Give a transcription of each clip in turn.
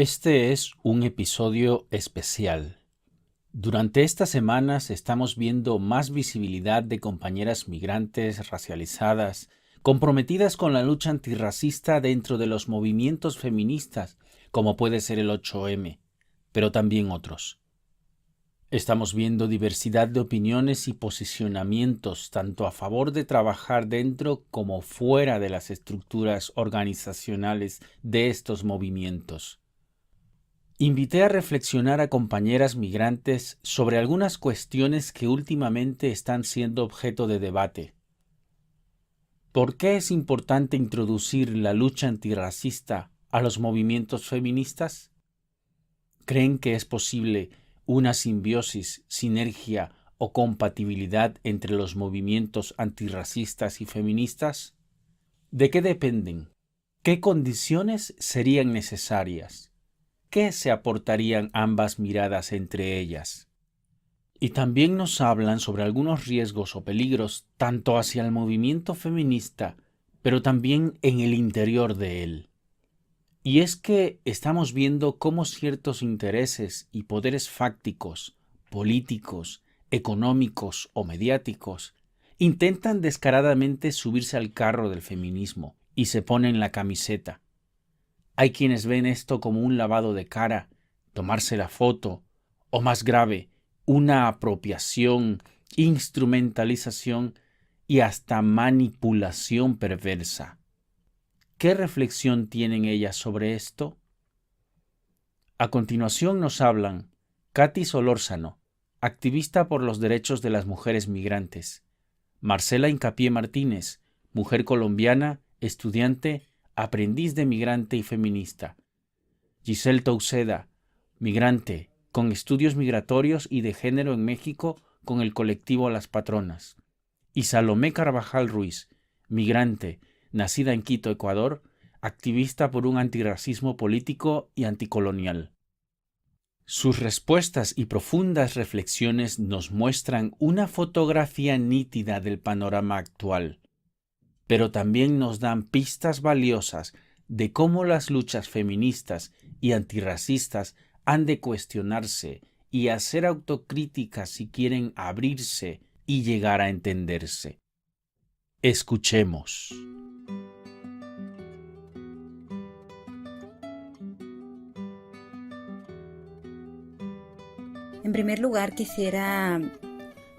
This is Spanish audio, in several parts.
Este es un episodio especial. Durante estas semanas estamos viendo más visibilidad de compañeras migrantes racializadas, comprometidas con la lucha antirracista dentro de los movimientos feministas, como puede ser el 8M, pero también otros. Estamos viendo diversidad de opiniones y posicionamientos tanto a favor de trabajar dentro como fuera de las estructuras organizacionales de estos movimientos. Invité a reflexionar a compañeras migrantes sobre algunas cuestiones que últimamente están siendo objeto de debate. ¿Por qué es importante introducir la lucha antirracista a los movimientos feministas? ¿Creen que es posible una simbiosis, sinergia o compatibilidad entre los movimientos antirracistas y feministas? ¿De qué dependen? ¿Qué condiciones serían necesarias? ¿Qué se aportarían ambas miradas entre ellas? Y también nos hablan sobre algunos riesgos o peligros tanto hacia el movimiento feminista, pero también en el interior de él. Y es que estamos viendo cómo ciertos intereses y poderes fácticos, políticos, económicos o mediáticos intentan descaradamente subirse al carro del feminismo y se ponen la camiseta. Hay quienes ven esto como un lavado de cara, tomarse la foto, o más grave, una apropiación, instrumentalización y hasta manipulación perversa. ¿Qué reflexión tienen ellas sobre esto? A continuación nos hablan Katy Solórzano, activista por los derechos de las mujeres migrantes; Marcela Hincapié Martínez, mujer colombiana, estudiante, aprendiz de migrante y feminista; Giselle Touceda, migrante, con estudios migratorios y de género en México con el colectivo Las Patronas; y Salomé Carvajal Ruiz, migrante, nacida en Quito, Ecuador, activista por un antirracismo político y anticolonial. Sus respuestas y profundas reflexiones nos muestran una fotografía nítida del panorama actual, pero también nos dan pistas valiosas de cómo las luchas feministas y antirracistas han de cuestionarse y hacer autocrítica si quieren abrirse y llegar a entenderse. Escuchemos. En primer lugar, quisiera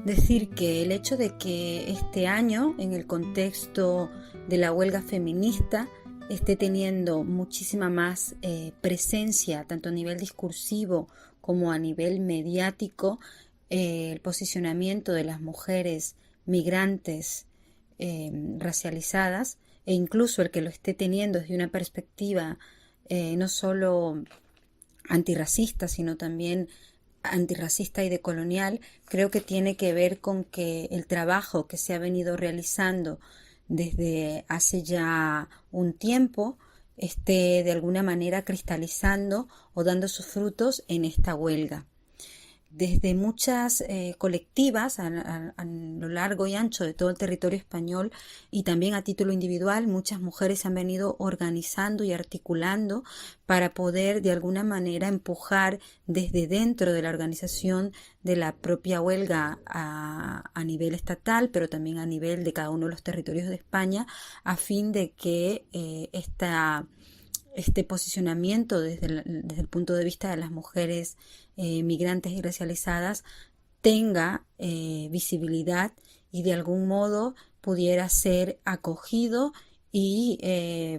decir que el hecho de que este año, en el contexto de la huelga feminista, esté teniendo muchísima más presencia, tanto a nivel discursivo como a nivel mediático, el posicionamiento de las mujeres migrantes racializadas, e incluso el que lo esté teniendo desde una perspectiva no solo antirracista, sino también antirracista y decolonial, creo que tiene que ver con que el trabajo que se ha venido realizando desde hace ya un tiempo esté de alguna manera cristalizando o dando sus frutos en esta huelga. Desde muchas colectivas a lo largo y ancho de todo el territorio español, y también a título individual, muchas mujeres se han venido organizando y articulando para poder de alguna manera empujar desde dentro de la organización de la propia huelga a nivel estatal, pero también a nivel de cada uno de los territorios de España, a fin de que este posicionamiento desde el punto de vista de las mujeres migrantes y racializadas tenga visibilidad y de algún modo pudiera ser acogido y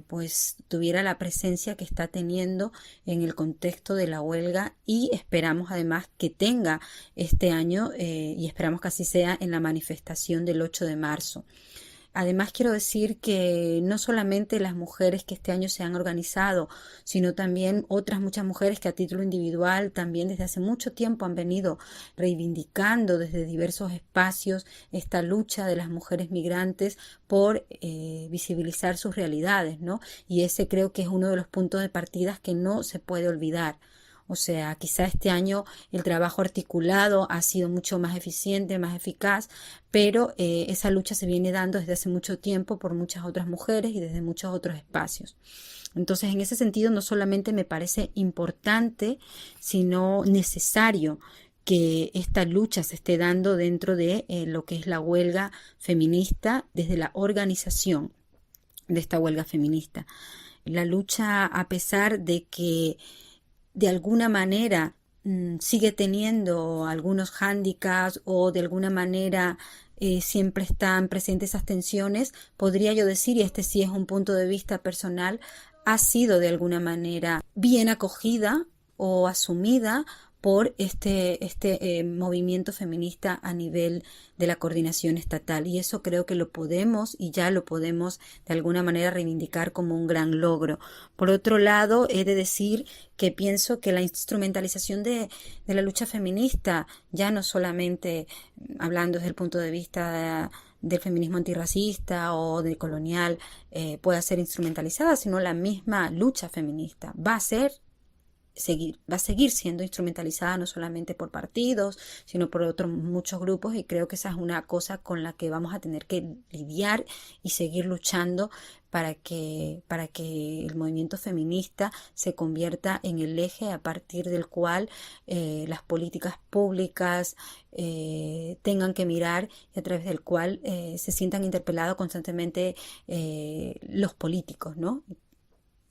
pues tuviera la presencia que está teniendo en el contexto de la huelga, y esperamos además que tenga este año y esperamos que así sea en la manifestación del 8 de marzo. Además, quiero decir que no solamente las mujeres que este año se han organizado, sino también otras muchas mujeres que a título individual también desde hace mucho tiempo han venido reivindicando desde diversos espacios esta lucha de las mujeres migrantes por visibilizar sus realidades, ¿no? Y ese creo que es uno de los puntos de partida que no se puede olvidar. O sea, quizá este año el trabajo articulado ha sido mucho más eficiente, más eficaz, pero esa lucha se viene dando desde hace mucho tiempo por muchas otras mujeres y desde muchos otros espacios. Entonces, en ese sentido, no solamente me parece importante, sino necesario que esta lucha se esté dando dentro de lo que es la huelga feminista, desde la organización de esta huelga feminista. La lucha, a pesar de que de alguna manera sigue teniendo algunos hándicaps o de alguna manera siempre están presentes esas tensiones, podría yo decir, y este sí es un punto de vista personal, ha sido de alguna manera bien acogida o asumida por este movimiento feminista a nivel de la coordinación estatal. Y eso creo que lo podemos y ya lo podemos de alguna manera reivindicar como un gran logro. Por otro lado, he de decir que pienso que la instrumentalización de la lucha feminista, ya no solamente hablando desde el punto de vista del feminismo antirracista o del colonial, pueda ser instrumentalizada, sino la misma lucha feminista va a seguir siendo instrumentalizada no solamente por partidos, sino por otros muchos grupos, y creo que esa es una cosa con la que vamos a tener que lidiar y seguir luchando para que el movimiento feminista se convierta en el eje a partir del cual las políticas públicas tengan que mirar y a través del cual se sientan interpelados constantemente los políticos, ¿no?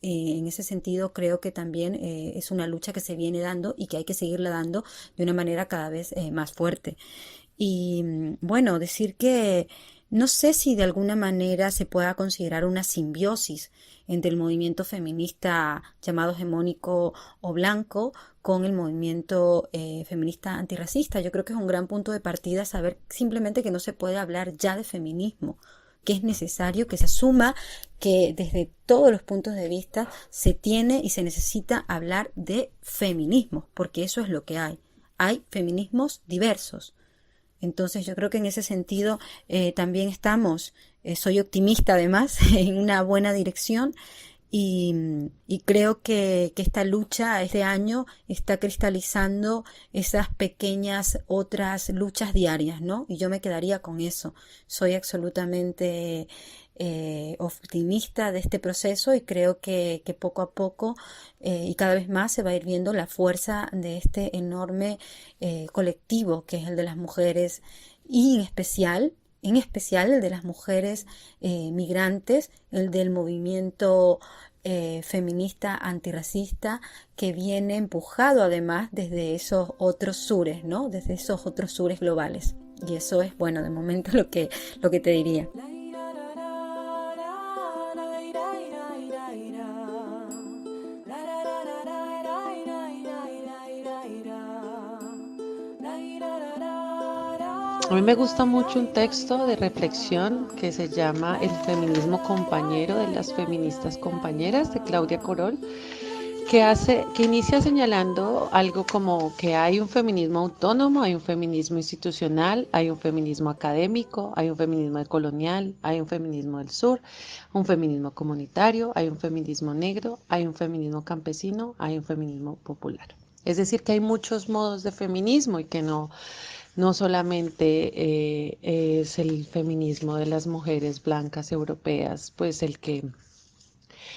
En ese sentido, creo que también es una lucha que se viene dando y que hay que seguirla dando de una manera cada vez más fuerte. Y bueno, decir que no sé si de alguna manera se pueda considerar una simbiosis entre el movimiento feminista llamado hegemónico o blanco con el movimiento feminista antirracista. Yo creo que es un gran punto de partida saber simplemente que no se puede hablar ya de feminismo, que es necesario que se asuma que desde todos los puntos de vista se tiene y se necesita hablar de feminismo, porque eso es lo que hay. Hay feminismos diversos. Entonces yo creo que en ese sentido también estamos, soy optimista además, en una buena dirección y creo que esta lucha este año está cristalizando esas pequeñas otras luchas diarias, ¿no? Y yo me quedaría con eso. Soy absolutamente optimista de este proceso y creo que poco a poco y cada vez más se va a ir viendo la fuerza de este enorme colectivo que es el de las mujeres y en especial el de las mujeres migrantes, el del movimiento feminista antirracista que viene empujado además desde esos otros sures, ¿no? Desde esos otros sures globales. Y eso es, bueno, de momento lo que te diría. A mí me gusta mucho un texto de reflexión que se llama El feminismo compañero de las feministas compañeras de Claudia Corol, que inicia señalando algo como que hay un feminismo autónomo, hay un feminismo institucional, hay un feminismo académico, hay un feminismo colonial, hay un feminismo del sur, un feminismo comunitario, hay un feminismo negro, hay un feminismo campesino, hay un feminismo popular. Es decir, que hay muchos modos de feminismo y que no solamente es el feminismo de las mujeres blancas europeas, pues el que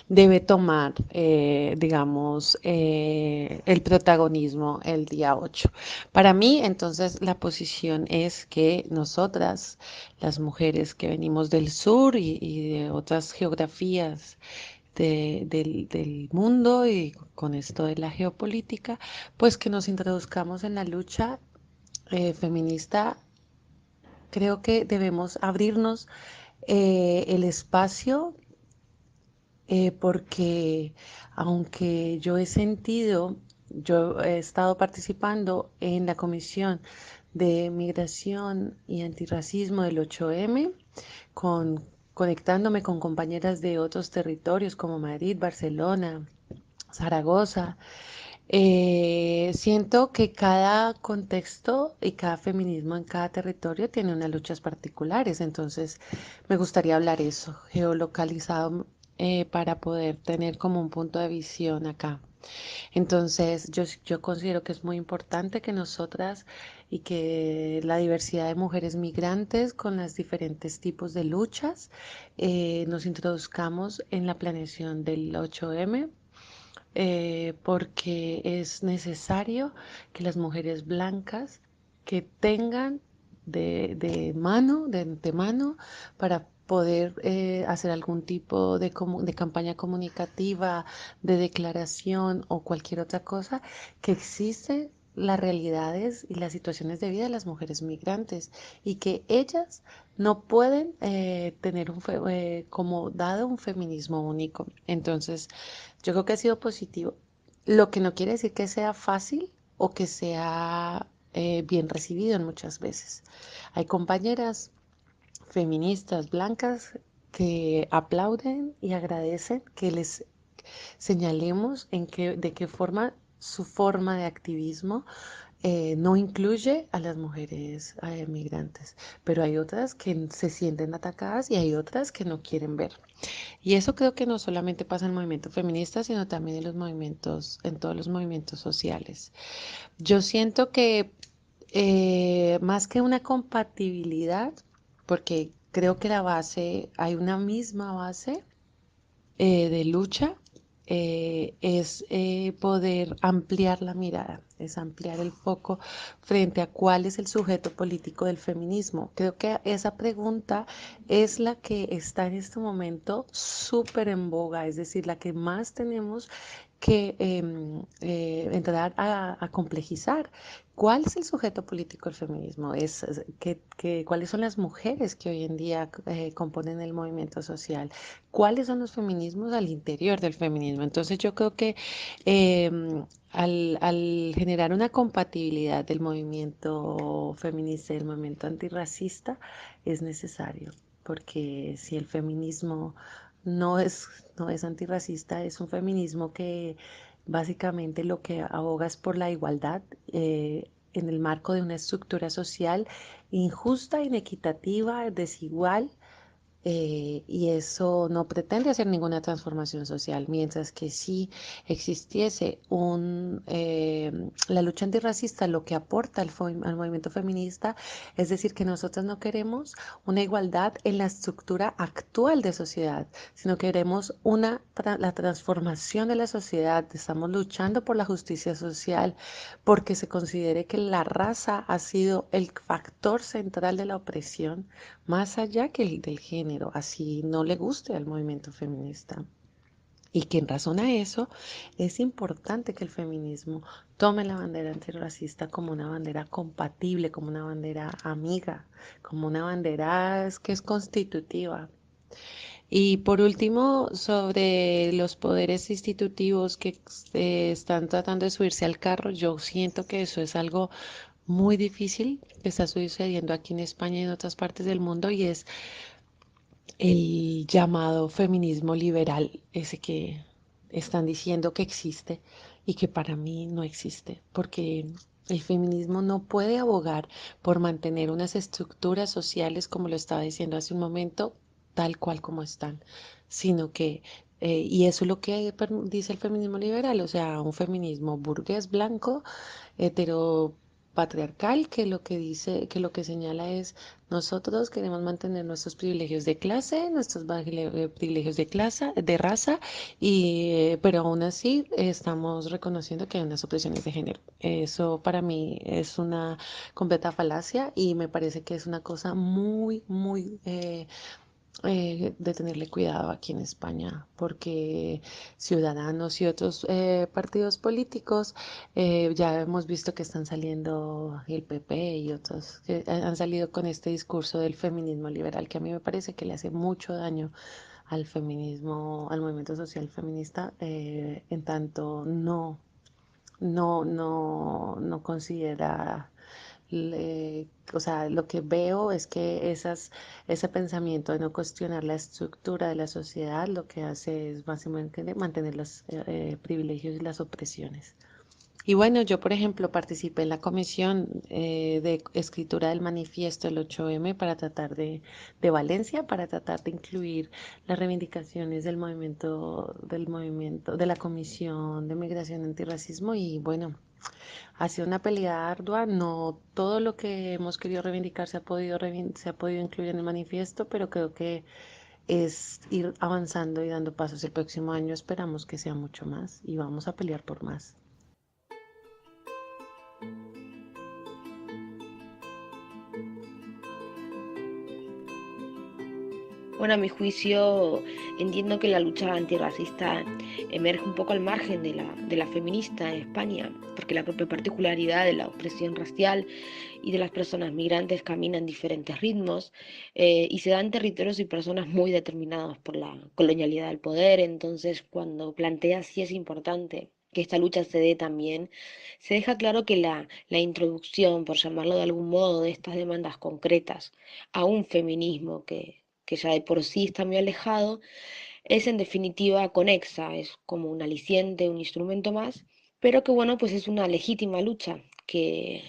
debe tomar, digamos, el protagonismo el día 8. Para mí, entonces, la posición es que nosotras, las mujeres que venimos del sur y de otras geografías del mundo y con esto de la geopolítica, pues que nos introduzcamos en la lucha feminista. Creo que debemos abrirnos el espacio porque aunque yo he estado participando en la Comisión de Migración y Antirracismo del 8M, conectándome con compañeras de otros territorios como Madrid, Barcelona, Zaragoza. Siento que cada contexto y cada feminismo en cada territorio tiene unas luchas particulares, entonces me gustaría hablar eso, geolocalizado para poder tener como un punto de visión acá. Entonces, yo considero que es muy importante que nosotras y que la diversidad de mujeres migrantes con los diferentes tipos de luchas nos introduzcamos en la planeación del 8M, porque es necesario que las mujeres blancas que tengan de antemano, para poder hacer algún tipo de campaña comunicativa, de declaración o cualquier otra cosa, que existen las realidades y las situaciones de vida de las mujeres migrantes y que ellas no pueden tener como dado un feminismo único. Entonces, yo creo que ha sido positivo, lo que no quiere decir que sea fácil o que sea bien recibido en muchas veces. Hay compañeras feministas blancas que aplauden y agradecen que les señalemos de qué forma su forma de activismo no incluye a las mujeres migrantes, pero hay otras que se sienten atacadas y hay otras que no quieren ver. Y eso creo que no solamente pasa en el movimiento feminista, sino también en los movimientos, en todos los movimientos sociales. Yo siento que más que una compatibilidad, porque creo que la base, hay una misma base de lucha, es poder ampliar la mirada, es ampliar el foco frente a cuál es el sujeto político del feminismo. Creo que esa pregunta es la que está en este momento súper en boga, es decir, la que más tenemos que entrar a complejizar. ¿Cuál es el sujeto político del feminismo? ¿Cuáles son las mujeres que hoy en día componen el movimiento social? ¿Cuáles son los feminismos al interior del feminismo? Entonces yo creo que al generar una compatibilidad del movimiento feminista y del movimiento antirracista es necesario, porque si el feminismo no es antirracista, es un feminismo que básicamente lo que aboga es por la igualdad en el marco de una estructura social injusta, inequitativa, desigual, y eso no pretende hacer ninguna transformación social, mientras que si existiese la lucha antirracista, lo que aporta al movimiento feminista, es decir, que nosotros no queremos una igualdad en la estructura actual de sociedad, sino queremos la transformación de la sociedad. Estamos luchando por la justicia social, porque se considere que la raza ha sido el factor central de la opresión más allá que el del género, así no le guste al movimiento feminista. Y que en razón a eso es importante que el feminismo tome la bandera antirracista como una bandera compatible, como una bandera amiga, como una bandera que es constitutiva. Y por último, sobre los poderes institutivos que están tratando de subirse al carro, yo siento que eso es algo muy difícil que está sucediendo aquí en España y en otras partes del mundo, y es el llamado feminismo liberal, ese que están diciendo que existe y que para mí no existe, porque el feminismo no puede abogar por mantener unas estructuras sociales, como lo estaba diciendo hace un momento, tal cual como están, sino que, y eso es lo que dice el feminismo liberal, o sea, un feminismo burgués blanco heteropatriarcal, que lo que dice, que lo que señala es: nosotros queremos mantener nuestros privilegios de clase, nuestros privilegios de clase, de raza, pero aún así estamos reconociendo que hay unas opresiones de género. Eso para mí es una completa falacia y me parece que es una cosa muy, muy de tenerle cuidado aquí en España, porque Ciudadanos y otros partidos políticos ya hemos visto que están saliendo, el PP y otros, que han salido con este discurso del feminismo liberal, que a mí me parece que le hace mucho daño al feminismo, al movimiento social feminista, en tanto no considera, o sea, lo que veo es que ese pensamiento de no cuestionar la estructura de la sociedad lo que hace es básicamente mantener los privilegios y las opresiones. Y bueno, yo por ejemplo participé en la comisión de escritura del manifiesto del 8M para tratar de Valencia, para tratar de incluir las reivindicaciones del movimiento, de la Comisión de Migración Antirracismo. Y bueno, ha sido una pelea ardua. No todo lo que hemos querido reivindicar se ha podido incluir en el manifiesto, pero creo que es ir avanzando y dando pasos. El próximo año esperamos que sea mucho más y vamos a pelear por más. Bueno, a mi juicio, entiendo que la lucha antirracista emerge un poco al margen de la feminista en España, porque la propia particularidad de la opresión racial y de las personas migrantes camina en diferentes ritmos y se da en territorios y personas muy determinados por la colonialidad del poder. Entonces, cuando plantea si es importante que esta lucha se dé también, se deja claro que la introducción, por llamarlo de algún modo, de estas demandas concretas a un feminismo que ya de por sí está muy alejado, es en definitiva conexa, es como un aliciente, un instrumento más, pero que bueno, pues es una legítima lucha que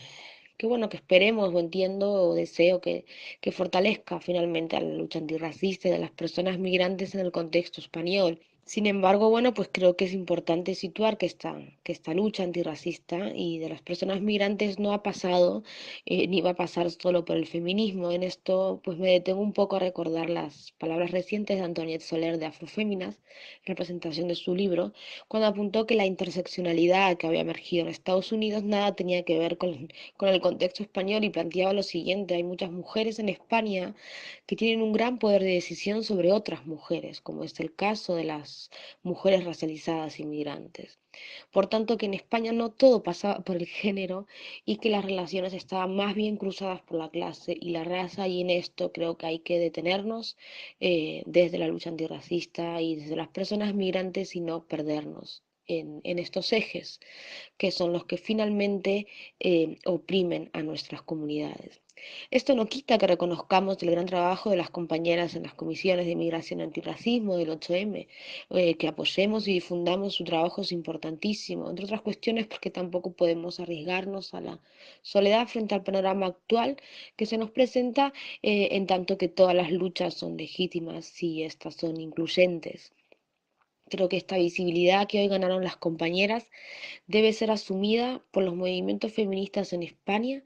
bueno, que esperemos o entiendo o deseo que fortalezca finalmente a la lucha antirracista y de las personas migrantes en el contexto español. Sin embargo, bueno, pues creo que es importante situar que esta lucha antirracista y de las personas migrantes no ha pasado ni va a pasar solo por el feminismo. En esto, pues me detengo un poco a recordar las palabras recientes de Antoniette Soler de Afroféminas, representación de su libro, cuando apuntó que la interseccionalidad que había emergido en Estados Unidos nada tenía que ver con el contexto español y planteaba lo siguiente: hay muchas mujeres en España que tienen un gran poder de decisión sobre otras mujeres, como es el caso de las mujeres racializadas inmigrantes. Por tanto, que en España no todo pasaba por el género y que las relaciones estaban más bien cruzadas por la clase y la raza, y en esto creo que hay que detenernos desde la lucha antirracista y desde las personas migrantes y no perdernos en estos ejes que son los que finalmente oprimen a nuestras comunidades. Esto no quita que reconozcamos el gran trabajo de las compañeras en las comisiones de migración y antirracismo del 8M, que apoyemos y difundamos su trabajo es importantísimo, entre otras cuestiones porque tampoco podemos arriesgarnos a la soledad frente al panorama actual que se nos presenta, en tanto que todas las luchas son legítimas si estas son incluyentes. Creo que esta visibilidad que hoy ganaron las compañeras debe ser asumida por los movimientos feministas en España,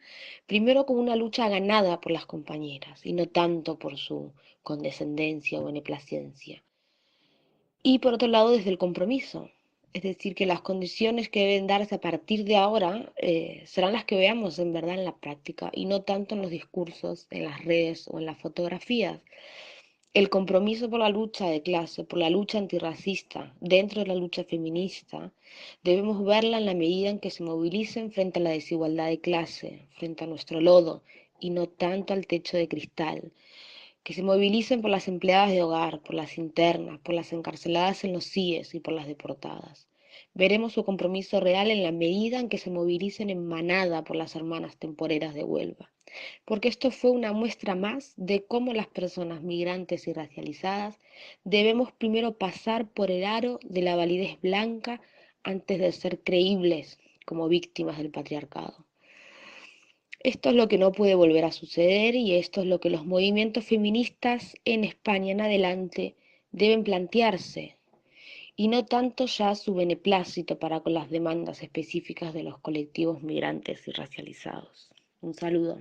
primero como una lucha ganada por las compañeras y no tanto por su condescendencia o beneplacencia. Y por otro lado, desde el compromiso, es decir, que las condiciones que deben darse a partir de ahora serán las que veamos en verdad en la práctica y no tanto en los discursos, en las redes o en las fotografías. El compromiso por la lucha de clase, por la lucha antirracista, dentro de la lucha feminista, debemos verla en la medida en que se movilicen frente a la desigualdad de clase, frente a nuestro lodo, y no tanto al techo de cristal. Que se movilicen por las empleadas de hogar, por las internas, por las encarceladas en los CIES y por las deportadas. Veremos su compromiso real en la medida en que se movilicen en manada por las hermanas temporeras de Huelva, porque esto fue una muestra más de cómo las personas migrantes y racializadas debemos primero pasar por el aro de la validez blanca antes de ser creíbles como víctimas del patriarcado. Esto es lo que no puede volver a suceder y esto es lo que los movimientos feministas en España en adelante deben plantearse, y no tanto ya su beneplácito para con las demandas específicas de los colectivos migrantes y racializados. Un saludo.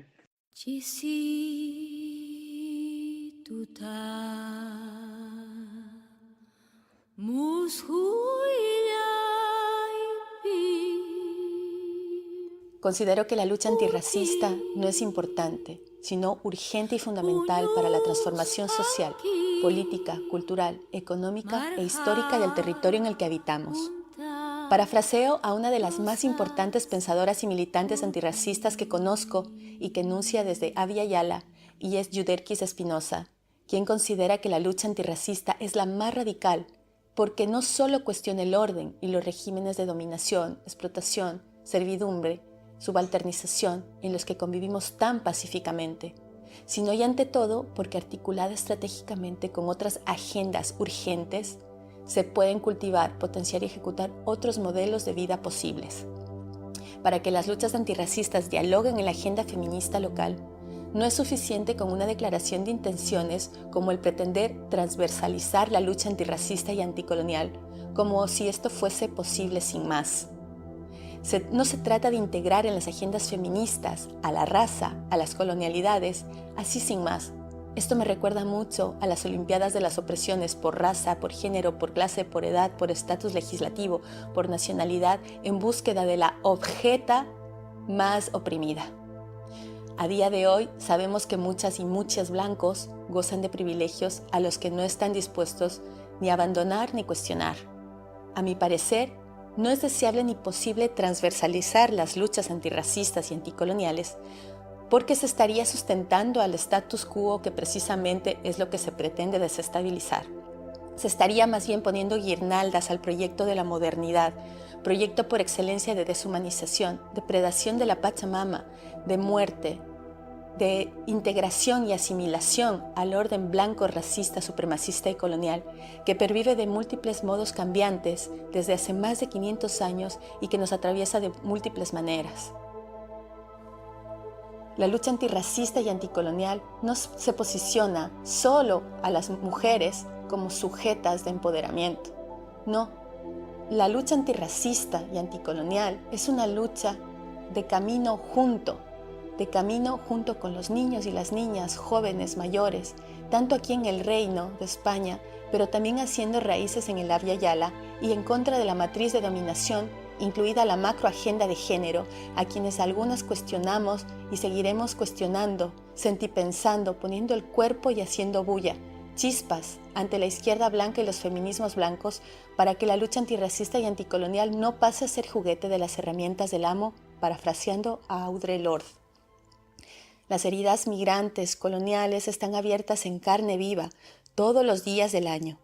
Considero que la lucha antirracista no es importante, sino urgente y fundamental para la transformación social, política, cultural, económica e histórica del territorio en el que habitamos. Parafraseo a una de las más importantes pensadoras y militantes antirracistas que conozco y que enuncia desde Abya Yala, y es Yuderquis Espinosa, quien considera que la lucha antirracista es la más radical porque no solo cuestiona el orden y los regímenes de dominación, explotación, servidumbre, subalternización en los que convivimos tan pacíficamente, sino y ante todo porque articulada estratégicamente con otras agendas urgentes, se pueden cultivar, potenciar y ejecutar otros modelos de vida posibles. para que las luchas antirracistas dialoguen en la agenda feminista local. No es suficiente con una declaración de intenciones como el pretender transversalizar la lucha antirracista y anticolonial, como si esto fuese posible sin más. No se trata de integrar en las agendas feministas a la raza, a las colonialidades, así sin más. Esto me recuerda mucho a las Olimpiadas de las opresiones por raza, por género, por clase, por edad, por estatus legislativo, por nacionalidad, en búsqueda de la objeta más oprimida. A día de hoy sabemos que muchas y muchos blancos gozan de privilegios a los que no están dispuestos ni a abandonar ni cuestionar. A mi parecer, no es deseable ni posible transversalizar las luchas antirracistas y anticoloniales, porque se estaría sustentando al status quo, que precisamente es lo que se pretende desestabilizar. Se estaría más bien poniendo guirnaldas al proyecto de la modernidad, proyecto por excelencia de deshumanización, de predación de la Pachamama, de muerte, de integración y asimilación al orden blanco, racista, supremacista y colonial, que pervive de múltiples modos cambiantes desde hace más de 500 años y que nos atraviesa de múltiples maneras. La lucha antirracista y anticolonial no se posiciona solo a las mujeres como sujetas de empoderamiento. No, la lucha antirracista y anticolonial es una lucha de camino junto con los niños y las niñas, jóvenes, mayores, tanto aquí en el Reino de España, pero también haciendo raíces en el Abya Yala y en contra de la matriz de dominación, incluida la macroagenda de género, a quienes algunas cuestionamos y seguiremos cuestionando, sentipensando, poniendo el cuerpo y haciendo bulla, chispas ante la izquierda blanca y los feminismos blancos, para que la lucha antirracista y anticolonial no pase a ser juguete de las herramientas del amo, parafraseando a Audre Lorde. Las heridas migrantes coloniales están abiertas en carne viva todos los días del año.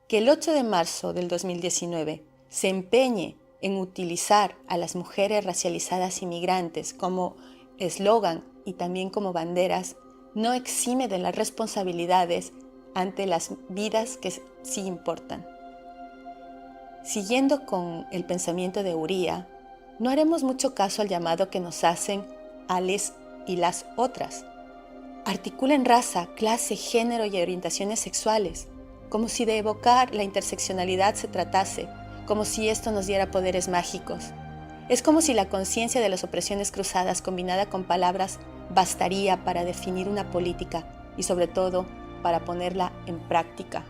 Que el 8 de marzo del 2019 se empeñe en utilizar a las mujeres racializadas y migrantes como eslogan y también como banderas, no exime de las responsabilidades ante las vidas que sí importan. Siguiendo con el pensamiento de Uría, no haremos mucho caso al llamado que nos hacen a les y las otras. Articulen raza, clase, género y orientaciones sexuales, como si de evocar la interseccionalidad se tratase, como si esto nos diera poderes mágicos. Es como si la conciencia de las opresiones cruzadas combinada con palabras bastaría para definir una política y sobre todo para ponerla en práctica.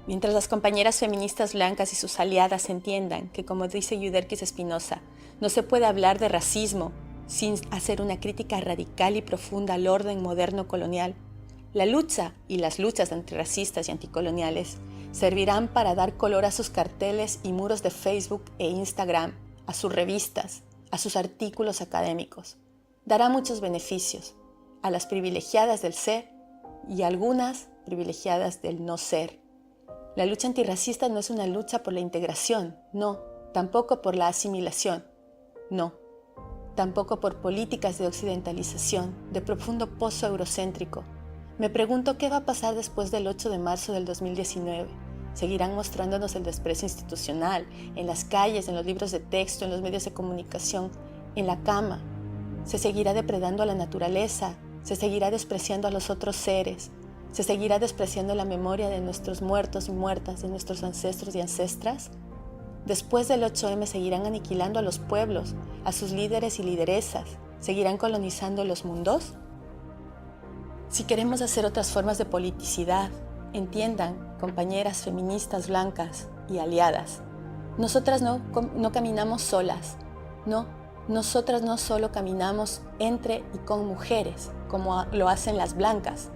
Mientras las compañeras feministas blancas y sus aliadas entiendan que, como dice Yuderquis Espinosa, no se puede hablar de racismo sin hacer una crítica radical y profunda al orden moderno colonial, la lucha y las luchas antirracistas y anticoloniales servirán para dar color a sus carteles y muros de Facebook e Instagram, a sus revistas, a sus artículos académicos. Dará muchos beneficios a las privilegiadas del ser y a algunas privilegiadas del no ser. La lucha antirracista no es una lucha por la integración, no, tampoco por la asimilación, no, tampoco por políticas de occidentalización, de profundo pozo eurocéntrico. Me pregunto qué va a pasar después del 8 de marzo del 2019. Seguirán mostrándonos el desprecio institucional, en las calles, en los libros de texto, en los medios de comunicación, en la cama. Se seguirá depredando a la naturaleza, se seguirá despreciando a los otros seres, se seguirá despreciando la memoria de nuestros muertos y muertas, de nuestros ancestros y ancestras. Después del 8M seguirán aniquilando a los pueblos, a sus líderes y lideresas, seguirán colonizando los mundos. Si queremos hacer otras formas de politicidad, entiendan, compañeras feministas blancas y aliadas, nosotras no caminamos solas, no, nosotras no solo caminamos entre y con mujeres, como lo hacen las blancas.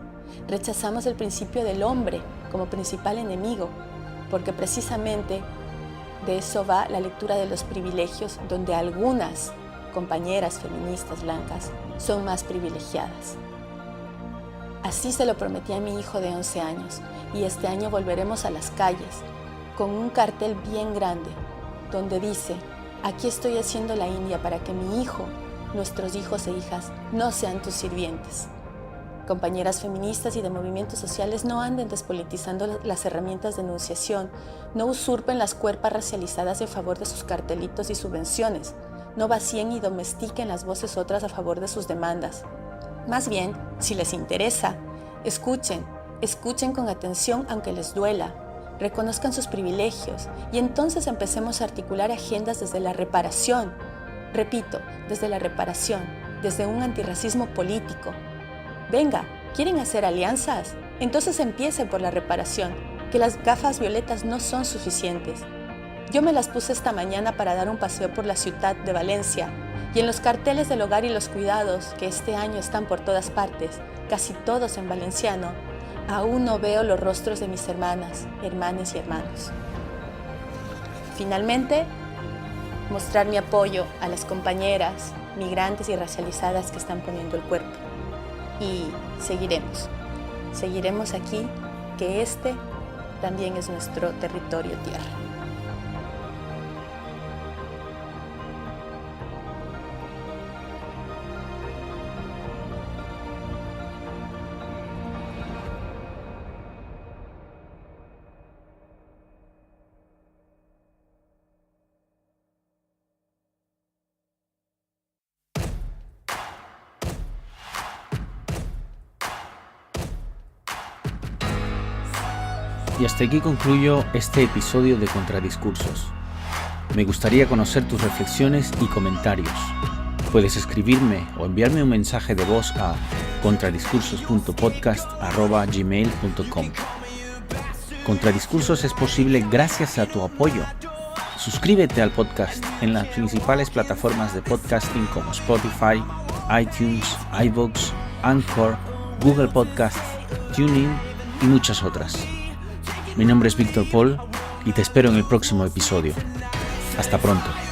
Rechazamos el principio del hombre como principal enemigo, porque precisamente de eso va la lectura de los privilegios, donde algunas compañeras feministas blancas son más privilegiadas. Así se lo prometí a mi hijo de 11 años y este año volveremos a las calles con un cartel bien grande donde dice: aquí estoy haciendo la India para que mi hijo, nuestros hijos e hijas, no sean tus sirvientes. Compañeras feministas y de movimientos sociales, no anden despolitizando las herramientas de enunciación, no usurpen las cuerpas racializadas en favor de sus cartelitos y subvenciones, no vacíen y domestiquen las voces otras a favor de sus demandas. Más bien, si les interesa, escuchen con atención aunque les duela, reconozcan sus privilegios y entonces empecemos a articular agendas desde la reparación. Repito, desde la reparación, desde un antirracismo político. Venga, ¿quieren hacer alianzas? Entonces empiecen por la reparación, que las gafas violetas no son suficientes. Yo me las puse esta mañana para dar un paseo por la ciudad de Valencia y en los carteles del hogar y los cuidados, que este año están por todas partes, casi todos en valenciano, aún no veo los rostros de mis hermanas y hermanos. Finalmente, mostrar mi apoyo a las compañeras migrantes y racializadas que están poniendo el cuerpo. Y seguiremos aquí, que este también es nuestro territorio tierra. Y hasta aquí concluyo este episodio de Contradiscursos. Me gustaría conocer tus reflexiones y comentarios. Puedes escribirme o enviarme un mensaje de voz a contradiscursos.podcast@gmail.com. Contradiscursos es posible gracias a tu apoyo. Suscríbete al podcast en las principales plataformas de podcasting como Spotify, iTunes, iVoox, Anchor, Google Podcast, TuneIn y muchas otras. Mi nombre es Víctor Paul y te espero en el próximo episodio. Hasta pronto.